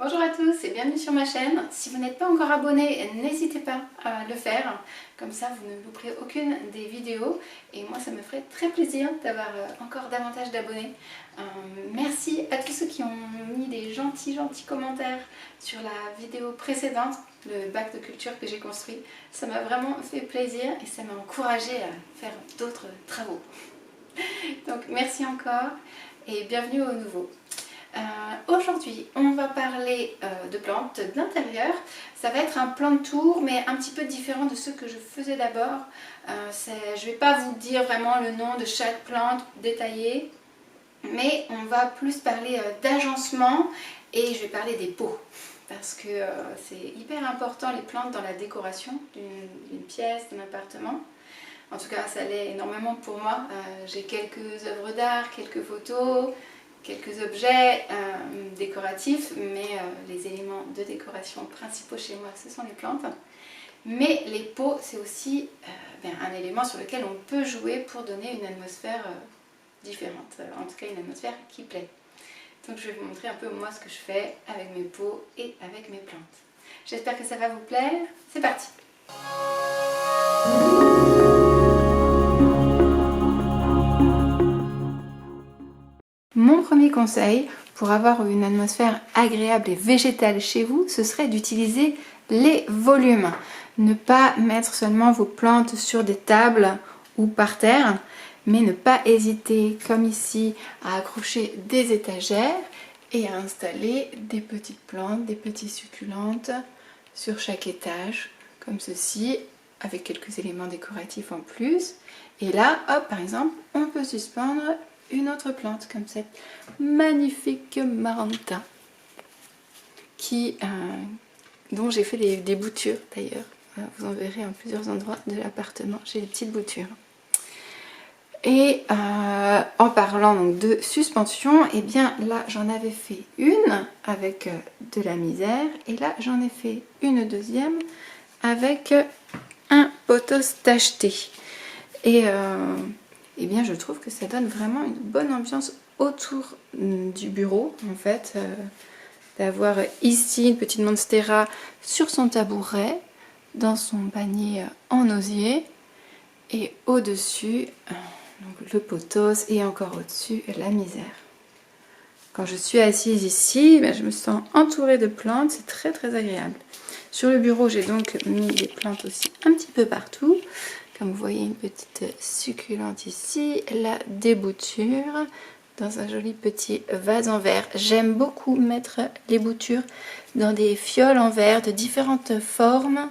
Bonjour à tous et bienvenue sur ma chaîne. Si vous n'êtes pas encore abonné, n'hésitez pas à le faire. Comme ça, vous ne louperez aucune des vidéos. Et moi, ça me ferait très plaisir d'avoir encore davantage d'abonnés. Merci à tous ceux qui ont mis des gentils commentaires sur la vidéo précédente, le bac de culture que j'ai construit. Ça m'a vraiment fait plaisir et ça m'a encouragé à faire d'autres travaux. Donc merci encore et bienvenue au nouveau. Aujourd'hui, on va parler de plantes d'intérieur. Ça va être un plan de tour, mais un petit peu différent de ce que je faisais d'abord. Je ne vais pas vous dire vraiment le nom de chaque plante détaillé, mais on va plus parler d'agencement et je vais parler des pots. Parce que c'est hyper important les plantes dans la décoration d'une pièce, d'un appartement. En tout cas, ça l'est énormément pour moi. J'ai quelques œuvres d'art, quelques photos, quelques objets décoratifs, mais les éléments de décoration principaux chez moi, ce sont les plantes. Mais les pots, c'est aussi un élément sur lequel on peut jouer pour donner une atmosphère différente. En tout cas, une atmosphère qui plaît. Donc je vais vous montrer un peu moi ce que je fais avec mes pots et avec mes plantes. J'espère que ça va vous plaire. C'est parti! Mon premier conseil pour avoir une atmosphère agréable et végétale chez vous, ce serait d'utiliser les volumes. Ne pas mettre seulement vos plantes sur des tables ou par terre, mais ne pas hésiter, comme ici, à accrocher des étagères et à installer des petites plantes, des petites succulentes sur chaque étage, comme ceci, avec quelques éléments décoratifs en plus. Et là, hop, par exemple, on peut suspendre une autre plante comme cette magnifique Maranta dont j'ai fait des boutures d'ailleurs. Vous en verrez en plusieurs endroits de l'appartement, j'ai des petites boutures. Et en parlant donc de suspension, et bien là j'en avais fait une avec de la misère et là j'en ai fait une deuxième avec un pothos tacheté. Et bien je trouve que ça donne vraiment une bonne ambiance autour du bureau en fait, d'avoir ici une petite monstera sur son tabouret, dans son panier en osier, et au-dessus donc le pothos et encore au-dessus la misère. Quand je suis assise ici, je me sens entourée de plantes, c'est très très agréable. Sur le bureau, j'ai donc mis des plantes aussi un petit peu partout. Comme vous voyez, une petite succulente ici, la débouture dans un joli petit vase en verre. J'aime beaucoup mettre les boutures dans des fioles en verre de différentes formes.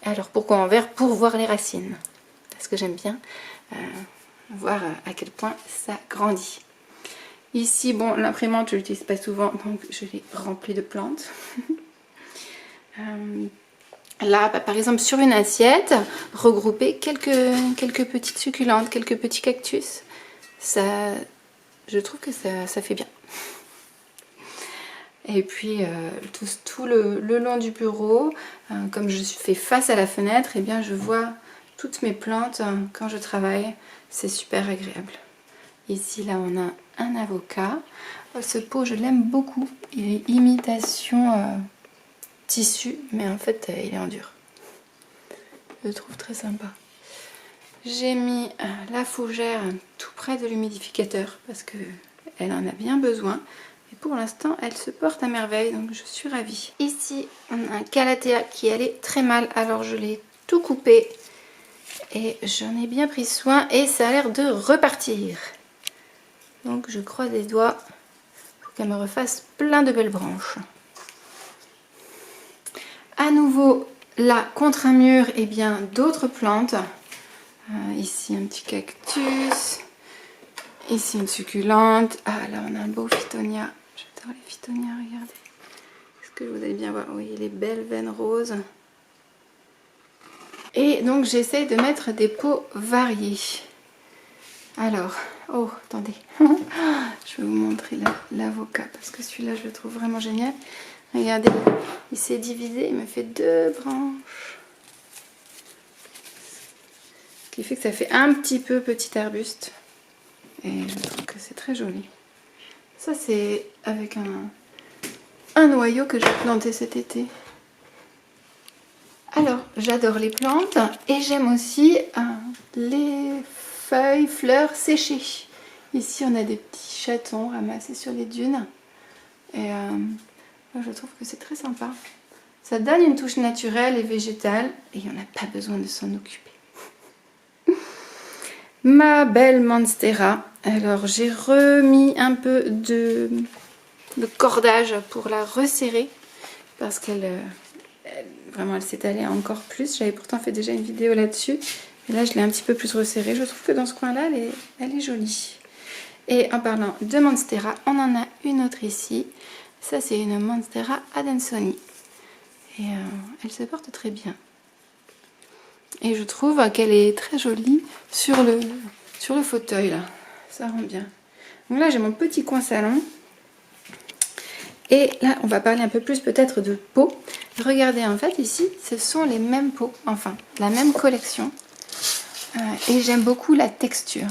Alors pourquoi en verre? Pour voir les racines. Parce que j'aime bien voir à quel point ça grandit. Ici, bon, l'imprimante, je ne l'utilise pas souvent, donc je l'ai remplie de plantes. Là, par exemple, sur une assiette, regrouper quelques petites succulentes, quelques petits cactus, je trouve que ça fait bien. Et puis, tout le long du bureau, comme je fais face à la fenêtre, et bien, je vois toutes mes plantes quand je travaille. C'est super agréable. Ici, là, on a un avocat. Ce pot, je l'aime beaucoup. Il est imitation tissu, mais en fait, il est en dur. Je le trouve très sympa. J'ai mis la fougère tout près de l'humidificateur parce qu'elle en a bien besoin. Et pour l'instant, elle se porte à merveille, donc je suis ravie. Ici, on a un calathea qui allait très mal, alors je l'ai tout coupé. Et j'en ai bien pris soin et ça a l'air de repartir. Donc je croise les doigts pour qu'elle me refasse plein de belles branches. À nouveau, là, contre un mur, et bien d'autres plantes. Ici, un petit cactus. Ici, une succulente. Ah, là, on a un beau phytonia. J'adore les phytonias, regardez. Est-ce que vous allez bien voir? Oui, les belles veines roses. Et donc, j'essaie de mettre des pots variés. Alors, oh, attendez. Je vais vous montrer l'avocat parce que celui-là, je le trouve vraiment génial. Regardez, il s'est divisé, il me fait deux branches. Ce qui fait que ça fait un petit peu petit arbuste. Et je trouve que c'est très joli. Ça, c'est avec un noyau que j'ai planté cet été. Alors, j'adore les plantes et j'aime aussi les feuilles, fleurs séchées. Ici, on a des petits chatons ramassés sur les dunes. Et je trouve que c'est très sympa. Ça donne une touche naturelle et végétale et on n'a pas besoin de s'en occuper. Ma belle Monstera. Alors, j'ai remis un peu de cordage pour la resserrer parce qu'elle vraiment elle s'étalait encore plus. J'avais pourtant fait déjà une vidéo là-dessus. Et là, je l'ai un petit peu plus resserrée. Je trouve que dans ce coin-là, elle est jolie. Et en parlant de Monstera, on en a une autre ici. Ça, c'est une Monstera Adansonii. Et elle se porte très bien. Et je trouve qu'elle est très jolie sur le fauteuil, là. Ça rend bien. Donc là, j'ai mon petit coin salon. Et là, on va parler un peu plus peut-être de pots. Regardez, en fait, ici, ce sont les mêmes pots. Enfin, la même collection. Et j'aime beaucoup la texture.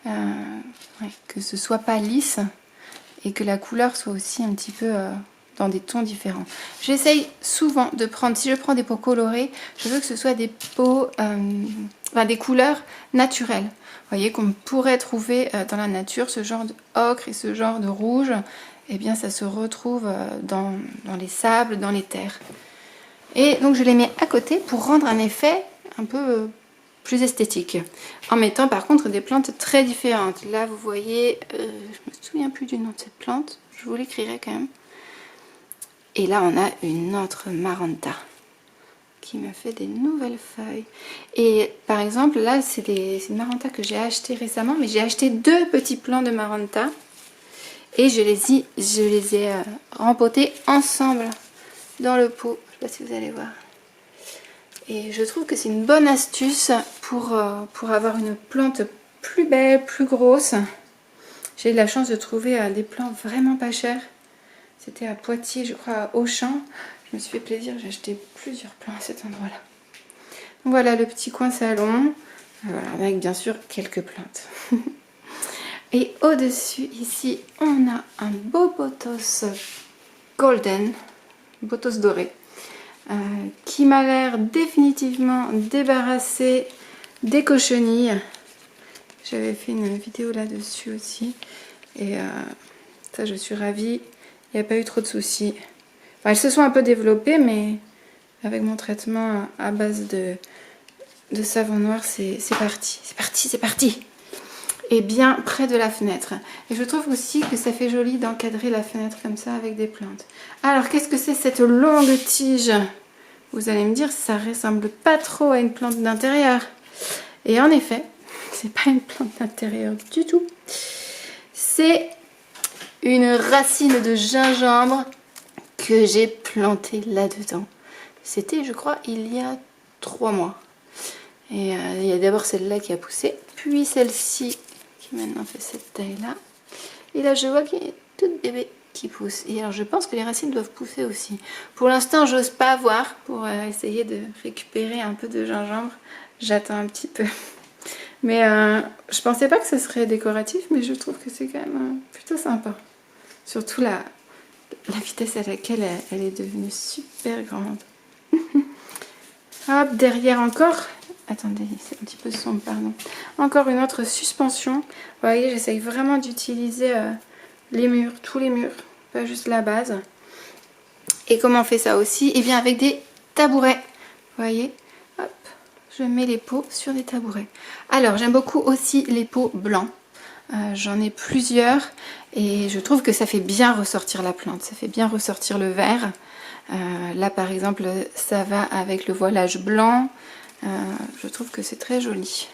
Ouais, que ce soit pas lisse et que la couleur soit aussi un petit peu dans des tons différents. J'essaye souvent de prendre, si je prends des pots colorés, je veux que ce soit des pots, des couleurs naturelles. Vous voyez, qu'on pourrait trouver dans la nature, ce genre de ocre et ce genre de rouge, eh bien ça se retrouve dans les sables, dans les terres. Et donc je les mets à côté pour rendre un effet un peu plus esthétique, en mettant par contre des plantes très différentes. Là vous voyez, je me souviens plus du nom de cette plante, je vous l'écrirai quand même. Et là on a une autre Maranta qui me fait des nouvelles feuilles. Et par exemple là c'est une Maranta que j'ai acheté récemment, mais j'ai acheté 2 petits plants de Maranta et je les ai rempotés ensemble dans le pot. Je ne sais pas si vous allez voir. Et je trouve que c'est une bonne astuce pour avoir une plante plus belle, plus grosse. J'ai eu la chance de trouver des plants vraiment pas chers. C'était à Poitiers, je crois, à Auchan. Je me suis fait plaisir, j'ai acheté plusieurs plants à cet endroit-là. Donc voilà le petit coin salon. Voilà, avec bien sûr quelques plantes. Et au-dessus, ici, on a un beau pothos golden, pothos doré. Qui m'a l'air définitivement débarrassé des cochenilles. J'avais fait une vidéo là-dessus aussi. Et ça, je suis ravie. Il n'y a pas eu trop de soucis. Enfin, elles se sont un peu développées, mais avec mon traitement à base de savon noir, c'est parti. C'est parti, c'est parti. Et bien près de la fenêtre. Et je trouve aussi que ça fait joli d'encadrer la fenêtre comme ça avec des plantes. Alors, qu'est-ce que c'est cette longue tige ? Vous allez me dire, ça ressemble pas trop à une plante d'intérieur. Et en effet, c'est pas une plante d'intérieur du tout. C'est une racine de gingembre que j'ai plantée là-dedans. C'était, je crois, il y a 3 mois. Et il y a d'abord celle-là qui a poussé, puis celle-ci qui maintenant fait cette taille-là. Et là, je vois qu'il y a toute bébé qui pousse. Et alors, je pense que les racines doivent pousser aussi. Pour l'instant, j'ose pas voir pour essayer de récupérer un peu de gingembre. J'attends un petit peu. Mais je pensais pas que ce serait décoratif, mais je trouve que c'est quand même plutôt sympa. Surtout la vitesse à laquelle elle est devenue super grande. Hop, derrière encore... Attendez, c'est un petit peu sombre, pardon. Encore une autre suspension. Vous voyez, j'essaye vraiment d'utiliser les murs, tous les murs, pas juste la base. Et comment on fait ça aussi? Eh bien avec des tabourets. Vous voyez, hop, je mets les pots sur des tabourets. Alors, j'aime beaucoup aussi les pots blancs. J'en ai plusieurs et je trouve que ça fait bien ressortir la plante. Ça fait bien ressortir le vert. Là, par exemple, ça va avec le voilage blanc. Je trouve que c'est très joli.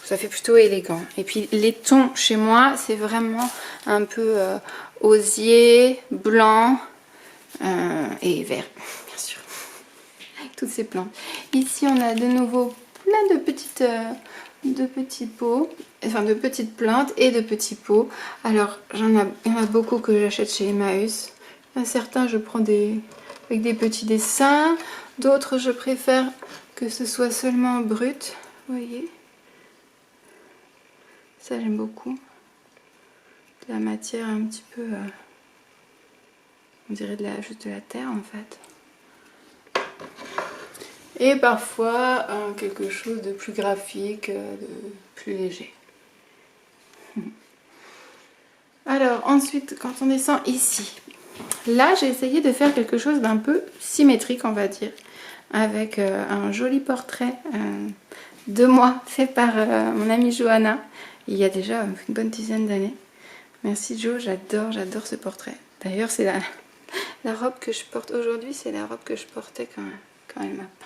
Ça fait plutôt élégant. Et puis les tons chez moi, c'est vraiment un peu osier, blanc et vert, bien sûr. Avec toutes ces plantes. Ici, on a de nouveau plein de petits pots, enfin de petites plantes et de petits pots. Alors, il y en a beaucoup que j'achète chez Emmaüs. Certains, je prends avec des petits dessins. D'autres, je préfère que ce soit seulement brut. Vous voyez? Ça, j'aime beaucoup. La matière un petit peu On dirait juste de la terre en fait. Et parfois quelque chose de plus graphique, de plus léger. Alors ensuite, quand on descend ici, là j'ai essayé de faire quelque chose d'un peu symétrique, on va dire, avec un joli portrait de moi fait par mon amie Johanna, il y a déjà une bonne dizaine d'années. Merci Jo, j'adore ce portrait. D'ailleurs c'est la robe que je porte aujourd'hui, c'est la robe que je portais quand elle m'a peint.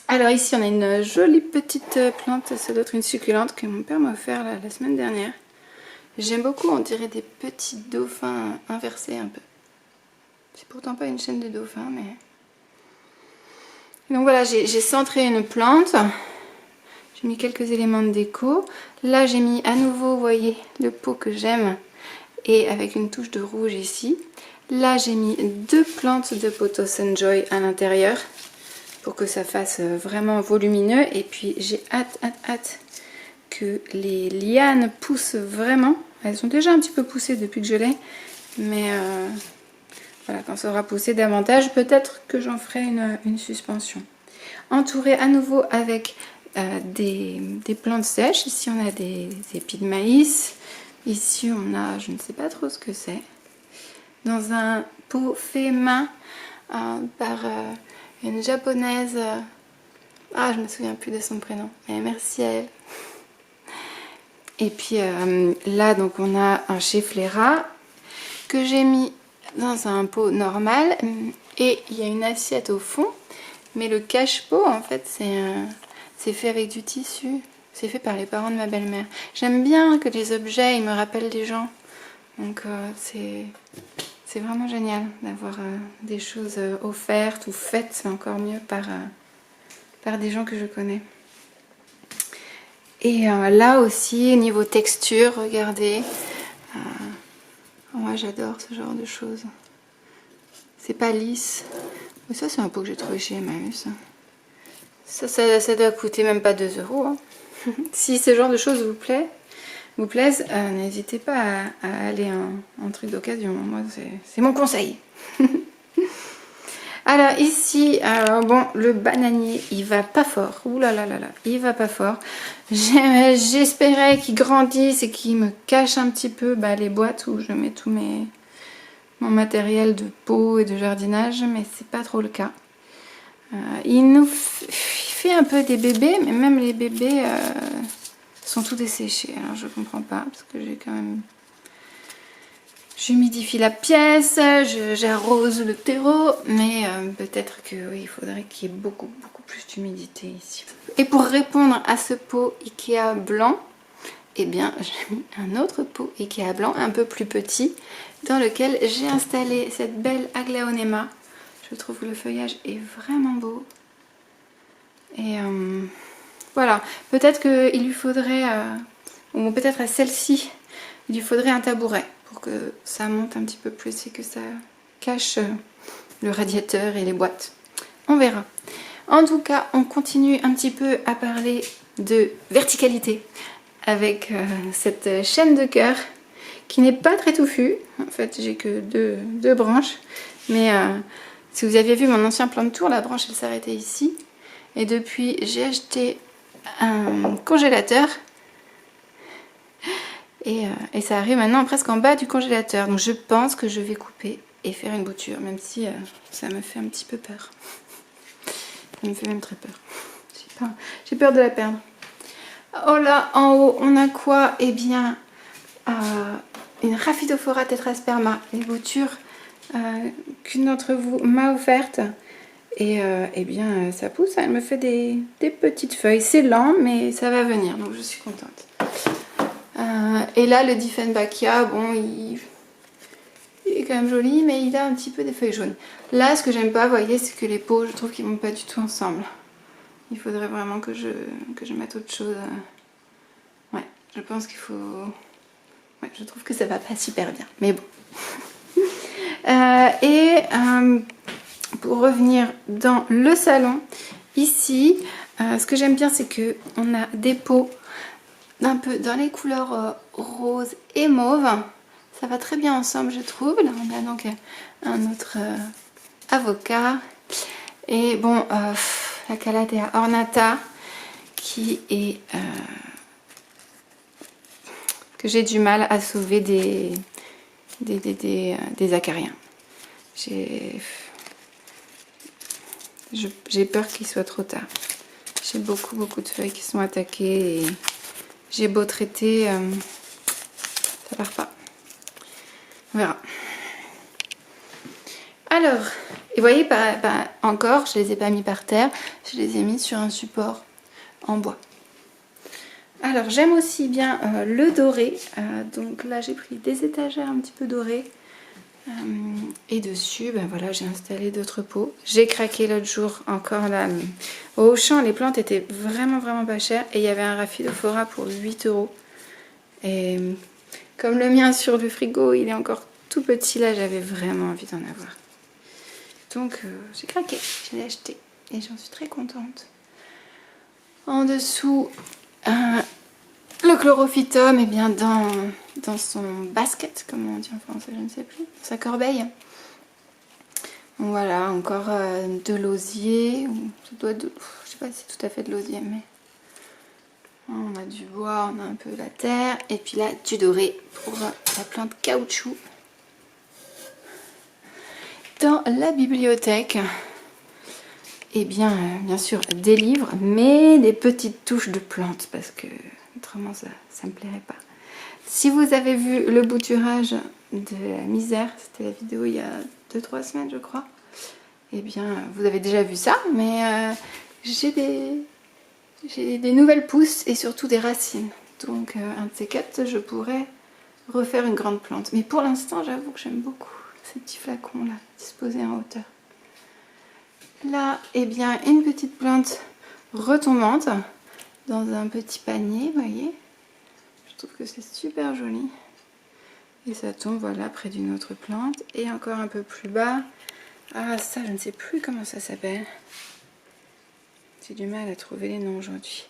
Alors ici on a une jolie petite plante, ça doit être une succulente que mon père m'a offert la semaine dernière. J'aime beaucoup, on dirait des petits dauphins inversés un peu. C'est pourtant pas une chaîne de dauphins, mais... Donc voilà, j'ai centré une plante. J'ai mis quelques éléments de déco. Là j'ai mis à nouveau, vous voyez, le pot que j'aime. Et avec une touche de rouge ici. Là j'ai mis 2 plantes de Pothos Enjoy à l'intérieur. Pour que ça fasse vraiment volumineux. Et puis j'ai hâte que les lianes poussent vraiment. Elles sont déjà un petit peu poussées depuis que je l'ai. Mais voilà, quand ça aura poussé davantage, peut-être que j'en ferai une suspension. Entourée à nouveau avec des plantes sèches. Ici on a des épis de maïs. Ici on a, je ne sais pas trop ce que c'est. Dans un pot fait main par... une japonaise, je me souviens plus de son prénom, mais merci à elle. Et puis là donc on a un Schefflera que j'ai mis dans un pot normal et il y a une assiette au fond, mais le cache-pot en fait c'est fait avec du tissu, c'est fait par les parents de ma belle-mère. J'aime bien que les objets ils me rappellent des gens, donc c'est vraiment génial d'avoir des choses offertes ou faites, c'est encore mieux par des gens que je connais. Et là aussi, niveau texture, regardez. Moi j'adore ce genre de choses. C'est pas lisse. Mais ça c'est un pot que j'ai trouvé chez Emmaüs. Ça doit coûter même pas 2 €. Hein. Si ce genre de choses vous plaisent, n'hésitez pas à aller en truc d'occasion. Moi, c'est mon conseil. Alors ici, bon, le bananier, il va pas fort. Ouh là là là là, il va pas fort. J'espérais qu'il grandisse et qu'il me cache un petit peu les boîtes où je mets tout mon matériel de pot et de jardinage, mais c'est pas trop le cas. Il fait un peu des bébés, mais même les bébés... sont tous desséchés, alors je comprends pas parce que j'ai quand même... J'humidifie la pièce, j'arrose le terreau, mais peut-être que oui, il faudrait qu'il y ait beaucoup plus d'humidité ici. Et pour répondre à ce pot Ikea blanc, eh bien j'ai mis un autre pot Ikea blanc un peu plus petit dans lequel j'ai installé cette belle Aglaonema. Je trouve que le feuillage est vraiment beau. Et voilà, peut-être qu'il lui faudrait, ou peut-être à celle-ci, il lui faudrait un tabouret pour que ça monte un petit peu plus et que ça cache le radiateur et les boîtes. On verra. En tout cas, on continue un petit peu à parler de verticalité avec cette chaîne de cœur qui n'est pas très touffue. En fait, j'ai que deux branches. Mais si vous aviez vu mon ancien plan de tour, la branche elle s'arrêtait ici. Et depuis, j'ai acheté un congélateur. Et ça arrive maintenant presque en bas du congélateur. Donc je pense que je vais couper et faire une bouture, même si ça me fait un petit peu peur. Ça me fait même très peur. J'ai peur de la perdre. Oh là, en haut, on a quoi? Eh bien, une Rhaphidophora tetrasperma, les boutures qu'une d'entre vous m'a offerte. Et eh bien, ça pousse, elle me fait des petites feuilles. C'est lent, mais ça va venir, donc je suis contente. Et là, le Dieffenbachia, bon, il est quand même joli, mais il a un petit peu des feuilles jaunes. Là, ce que j'aime pas, vous voyez, c'est que les pots, je trouve qu'ils vont pas du tout ensemble. Il faudrait vraiment que je mette autre chose. Ouais, je pense qu'il faut... Ouais, je trouve que ça va pas super bien, mais bon. Pour revenir dans le salon, ici, ce que j'aime bien, c'est que on a des pots un peu dans les couleurs rose et mauve. Ça va très bien ensemble, je trouve. Là, on a donc un autre avocat. Et bon, la Calathea ornata qui est... que j'ai du mal à sauver des acariens. J'ai peur qu'il soit trop tard. J'ai beaucoup de feuilles qui sont attaquées et j'ai beau traiter, ça part pas. On verra. Alors, et vous voyez, encore, je les ai pas mis par terre, je les ai mis sur un support en bois. Alors, j'aime aussi bien le doré. Donc là, j'ai pris des étagères un petit peu dorées. Et dessus, ben voilà, j'ai installé d'autres pots. J'ai craqué l'autre jour encore là. Au Auchan, les plantes étaient vraiment pas chères. Et il y avait un Rhaphidophora pour 8 €. Et comme le mien sur le frigo, il est encore tout petit là, j'avais vraiment envie d'en avoir. Donc j'ai craqué, je l'ai acheté. Et j'en suis très contente. En dessous, le chlorophytum est bien dans son basket, comme on dit en français, je ne sais plus, sa corbeille. Voilà, encore de l'osier, ça doit être je sais pas si c'est tout à fait de l'osier, mais on a du bois, on a un peu la terre, et puis là du doré pour la plante caoutchouc. Dans la bibliothèque, et bien sûr des livres, mais des petites touches de plantes, parce que autrement ça me plairait pas. Si vous avez vu le bouturage de la misère, c'était la vidéo il y a 2-3 semaines je crois, et bien vous avez déjà vu ça, mais j'ai des nouvelles pousses et surtout des racines. Donc un de ces quatre, je pourrais refaire une grande plante. Mais pour l'instant, j'avoue que j'aime beaucoup ces petits flacons là, disposés en hauteur. Là, eh bien, une petite plante retombante dans un petit panier, vous voyez. Je trouve que c'est super joli. Et ça tombe, voilà, près d'une autre plante. Et encore un peu plus bas. Ah, ça, je ne sais plus comment ça s'appelle. J'ai du mal à trouver les noms aujourd'hui.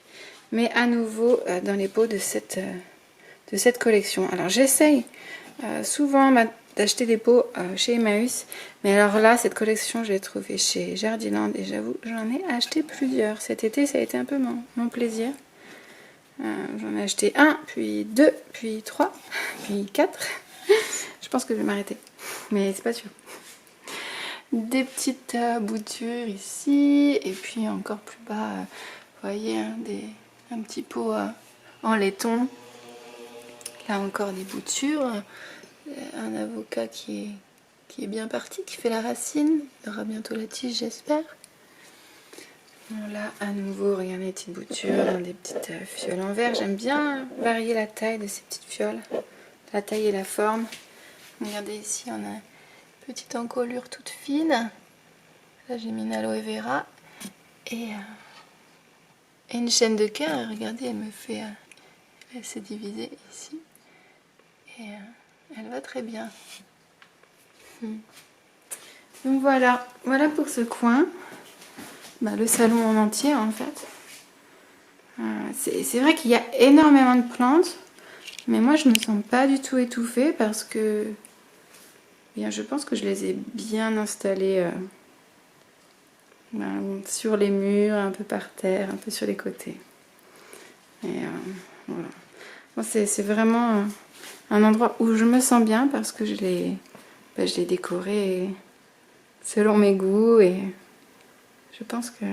Mais à nouveau, dans les pots de cette collection. Alors, j'essaye souvent d'acheter des pots chez Emmaüs. Mais alors là, cette collection, je l'ai trouvée chez Jardiland. Et j'avoue, j'en ai acheté plusieurs. Cet été, ça a été un peu mon plaisir. J'en ai acheté 1, puis 2, puis 3, puis 4. Je pense que je vais m'arrêter. Mais c'est pas sûr. Des petites boutures ici. Et puis encore plus bas, vous voyez, un petit pot en laiton. Là encore des boutures. Un avocat qui est bien parti, qui fait la racine. Il y aura bientôt la tige, j'espère. Bon, là, à nouveau, regardez les petites boutures dans des petites fioles en verre. J'aime bien varier la taille de ces petites fioles. La taille et la forme. Regardez ici, on a une petite encolure toute fine. Là, j'ai mis une aloe vera. Et une chaîne de cœur. Regardez, elle s'est divisée ici. Et elle va très bien. Donc voilà pour ce coin. Le salon en entier en fait. C'est vrai qu'il y a énormément de plantes, mais moi je me sens pas du tout étouffée parce que je pense que je les ai bien installées sur les murs, un peu par terre, un peu sur les côtés. Et voilà. Bon, c'est vraiment un endroit où je me sens bien parce que je l'ai décoré selon mes goûts et je pense que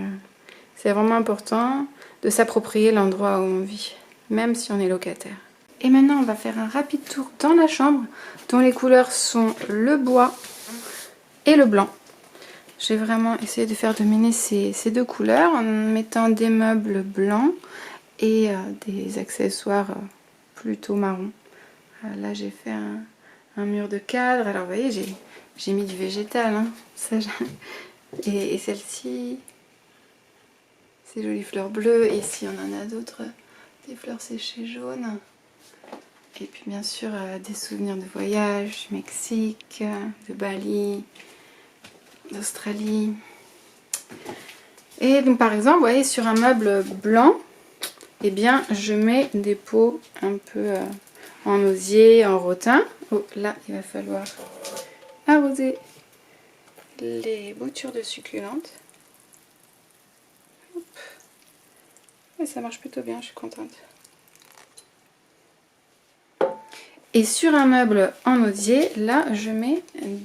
c'est vraiment important de s'approprier l'endroit où on vit, même si on est locataire. Et maintenant, on va faire un rapide tour dans la chambre, dont les couleurs sont le bois et le blanc. J'ai vraiment essayé de faire dominer ces deux couleurs en mettant des meubles blancs et des accessoires plutôt marron. Là, j'ai fait un mur de cadre. Alors, vous voyez, j'ai mis du végétal. Hein. Ça, et celle-ci... Ces jolies fleurs bleues. Et ici, on en a d'autres, des fleurs séchées jaunes. Et puis, bien sûr, des souvenirs de voyage, du Mexique, de Bali, d'Australie. Et donc, par exemple, vous voyez, sur un meuble blanc, eh bien, je mets des pots un peu en osier, en rotin. Oh, là, il va falloir arroser les boutures de succulentes. Hop. Et ça marche plutôt bien, je suis contente. Et sur un meuble en osier, là, je mets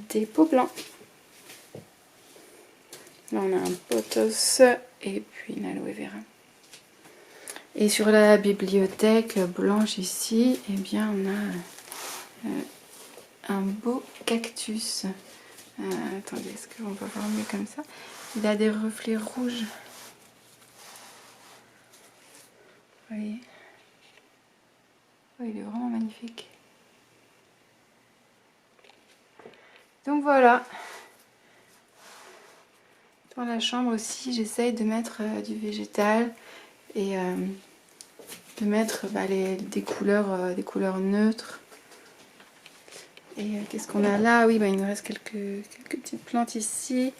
des pots blancs. Là, on a un pothos et puis une aloe vera. Et sur la bibliothèque blanche ici, eh bien, on a un beau cactus. Attendez, est-ce qu'on va voir mieux comme ça? Il a des reflets rouges. Vous voyez? Oh, il est vraiment magnifique. Donc voilà. Dans la chambre aussi, j'essaye de mettre du végétal et de mettre des couleurs neutres. Et qu'est-ce qu'on a là? Oui, il nous reste quelques petites plantes ici.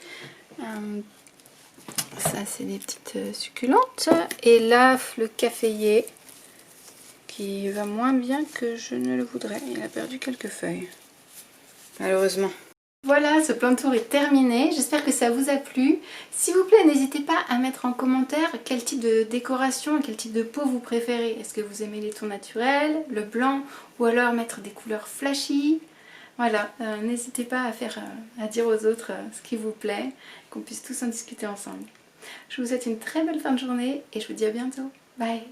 Ça, c'est des petites succulentes. Et là, le caféier qui va moins bien que je ne le voudrais. Il a perdu quelques feuilles, malheureusement. Voilà, ce plan de tour est terminé. J'espère que ça vous a plu. S'il vous plaît, n'hésitez pas à mettre en commentaire quel type de décoration, quel type de pot vous préférez. Est-ce que vous aimez les tons naturels, le blanc, ou alors mettre des couleurs flashy? Voilà, n'hésitez pas à dire aux autres ce qui vous plaît, qu'on puisse tous en discuter ensemble. Je vous souhaite une très belle fin de journée et je vous dis à bientôt. Bye!